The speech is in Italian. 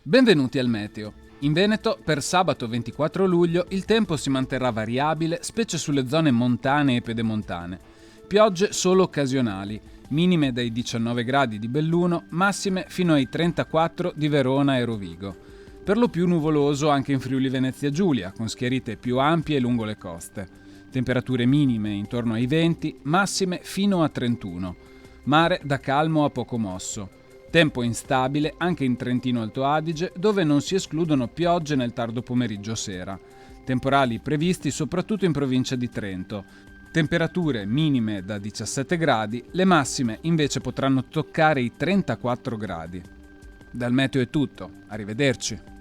Benvenuti al meteo. In Veneto, per sabato 24 luglio, il tempo si manterrà variabile, specie sulle zone montane e pedemontane. Piogge solo occasionali, minime dai 19 gradi di Belluno, massime fino ai 34 di Verona e Rovigo. Per lo più nuvoloso anche in Friuli Venezia Giulia, con schiarite più ampie lungo le coste. Temperature minime intorno ai 20, massime fino a 31. Mare da calmo a poco mosso. Tempo instabile anche in Trentino Alto Adige, dove non si escludono piogge nel tardo pomeriggio sera. Temporali previsti soprattutto in provincia di Trento. Temperature minime da 17 gradi, le massime invece potranno toccare i 34 gradi. Dal meteo è tutto, arrivederci.